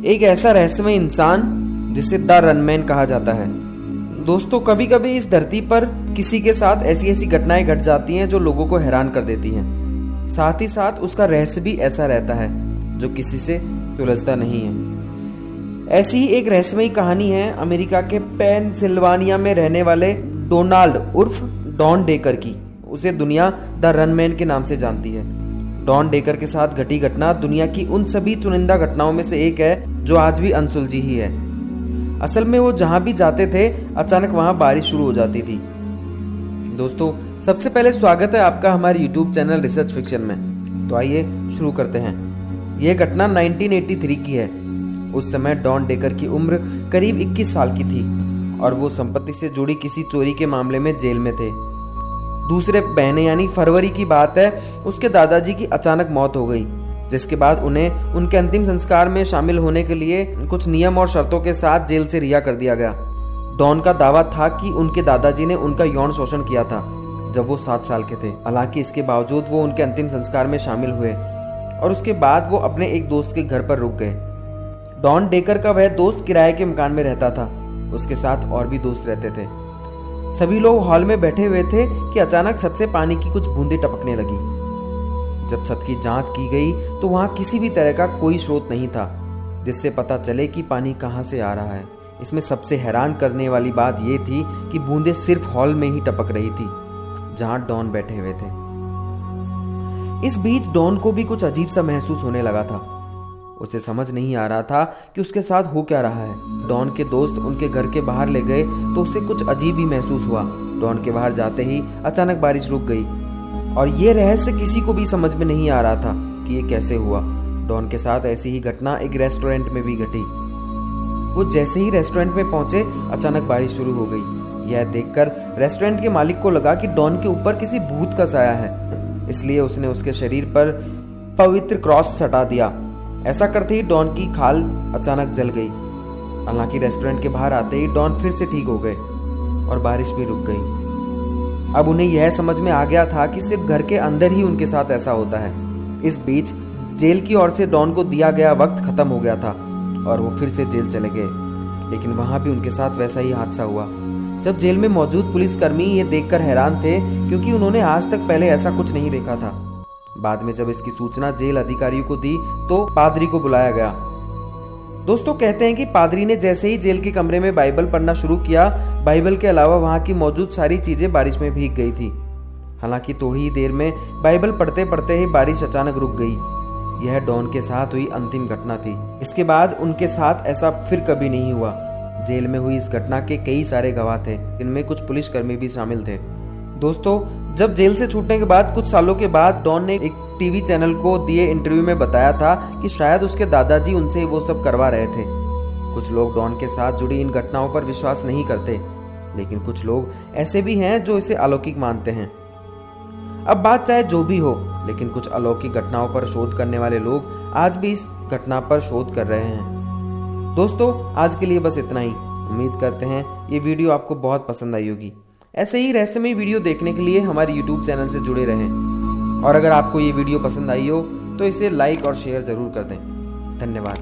एक ऐसा रहस्यमय इंसान जिसे द रनमैन कहा जाता है। दोस्तों, कभी कभी इस धरती पर किसी के साथ ऐसी ऐसी घटनाएं घट जाती हैं जो लोगों को हैरान कर देती हैं। साथ ही साथ उसका रहस्य भी ऐसा रहता है जो किसी से सुलझता नहीं है। ऐसी ही एक रहस्यमयी कहानी है अमेरिका के पेनसिल्वानिया में रहने वाले डोनाल्ड उर्फ डॉन डेकर की। उसे दुनिया द रनमैन के नाम से जानती है। डॉन डेकर के साथ घटी घटना दुनिया की उन सभी चुनिंदा घटनाओं में से एक है जो आज भी अनसुलझी ही है। असल में वो जहां भी जाते थे अचानक वहां बारिश शुरू हो जाती थी। दोस्तों, सबसे पहले स्वागत है आपका हमारे YouTube चैनल रिसर्च फिक्शन में। तो आइए शुरू करते हैं। यह घटना 1983 की है। उस समय डॉन डेकर की उम्र करीब 21 साल की थी और वो संपत्ति से जुड़ी किसी चोरी के मामले में जेल में थे। दूसरे महीने यानी फरवरी की बात है, उसके दादाजी की अचानक मौत हो गई, जिसके बाद उन्हें उनके अंतिम संस्कार में शामिल होने के लिए कुछ नियम और शर्तों के साथ जेल से रिहा कर दिया गया। डॉन का दावा था कि उनके दादाजी ने उनका यौन शोषण किया था जब वो 7 साल के थे। हालांकि इसके बावजूद वो उनके अंतिम संस्कार में शामिल हुए और उसके बाद वो अपने एक दोस्त के घर पर रुक गए। डॉन डेकर का वह दोस्त किराए के मकान में रहता था। उसके साथ और भी दोस्त रहते थे। सभी लोग हॉल में बैठे हुए थे कि अचानक छत से पानी की कुछ बूंदें टपकने लगी। जब छत की जांच की गई तो वहां किसी भी तरह का कोई स्रोत नहीं था जिससे पता चले कि पानी कहां से आ रहा है। इसमें सबसे हैरान करने वाली बात यह थी कि बूंदें सिर्फ हॉल में ही टपक रही थी जहां डॉन बैठे हुए थे। इस बीच डॉन को भी कुछ अजीब सा महसूस होने लगा था। उसे समझ नहीं आ रहा था कि उसके साथ हो क्या रहा है। डॉन के दोस्त उनके घर के बाहर ले गए तो उसे कुछ अजीब ही महसूस हुआ। डॉन के बाहर जाते ही अचानक बारिश रुक गई और ये रहस्य किसी को भी समझ में नहीं आ रहा था कि ये कैसे हुआ। डॉन के साथ ऐसी ही घटना एक रेस्टोरेंट में भी घटी। वो जैसे ही रेस्टोरेंट में पहुंचे अचानक बारिश शुरू हो गई। यह देखकर रेस्टोरेंट के मालिक को लगा कि डॉन के ऊपर किसी भूत का साया है, इसलिए उसने उसके शरीर पर पवित्र क्रॉस सटा दिया। ऐसा करते ही डॉन की खाल अचानक जल गई। हालांकि रेस्टोरेंट के बाहर आते ही डॉन फिर से ठीक हो गए और बारिश भी रुक गई। अब उन्हें यह समझ में आ गया था कि सिर्फ घर के अंदर ही उनके साथ ऐसा होता है। इस बीच जेल की ओर से डॉन को दिया गया वक्त खत्म हो गया था और वो फिर से जेल चले गए। लेकिन वहां भी उनके साथ वैसा ही हादसा हुआ। जब जेल में मौजूद पुलिसकर्मी ये देखकर हैरान थे क्योंकि उन्होंने आज तक पहले ऐसा कुछ नहीं देखा था। बाद में जब इसकी सूचना जेल अधिकारियों को दी तो पादरी को बुलाया गया। दोस्तों, कहते हैं कि पादरी ने जैसे ही जेल के कमरे में बाइबल पढ़ना शुरू किया, बाइबल के अलावा वहां की मौजूद सारी चीजें बारिश में भीग गई थी। हालांकि थोड़ी ही देर में बाइबल पढ़ते पढ़ते ही बारिश अचानक रुक गई। यह डॉन के साथ हुई अंतिम घटना थी। इसके बाद उनके साथ ऐसा फिर कभी नहीं हुआ। जेल में हुई इस घटना के कई सारे गवाह थे, इनमें कुछ पुलिसकर्मी भी शामिल थे। दोस्तों, जब जेल से छूटने के बाद कुछ सालों के बाद डॉन ने एक टीवी चैनल को दिए इंटरव्यू में बताया था कि शायद उसके दादाजी उनसे वो सब करवा रहे थे। कुछ लोग डॉन के साथ जुड़ी इन घटनाओं पर विश्वास नहीं करते, लेकिन कुछ लोग ऐसे भी हैं जो इसे अलौकिक मानते हैं। अब बात चाहे जो भी हो, लेकिन कुछ अलौकिक घटनाओं पर शोध करने वाले लोग आज भी इस घटना पर शोध कर रहे हैं। दोस्तों, आज के लिए बस इतना ही। उम्मीद करते हैं ये वीडियो आपको बहुत पसंद आई होगी। ऐसे ही रहस्यमय वीडियो देखने के लिए हमारे YouTube चैनल से जुड़े रहें और अगर आपको ये वीडियो पसंद आई हो तो इसे लाइक और शेयर जरूर कर दें। धन्यवाद।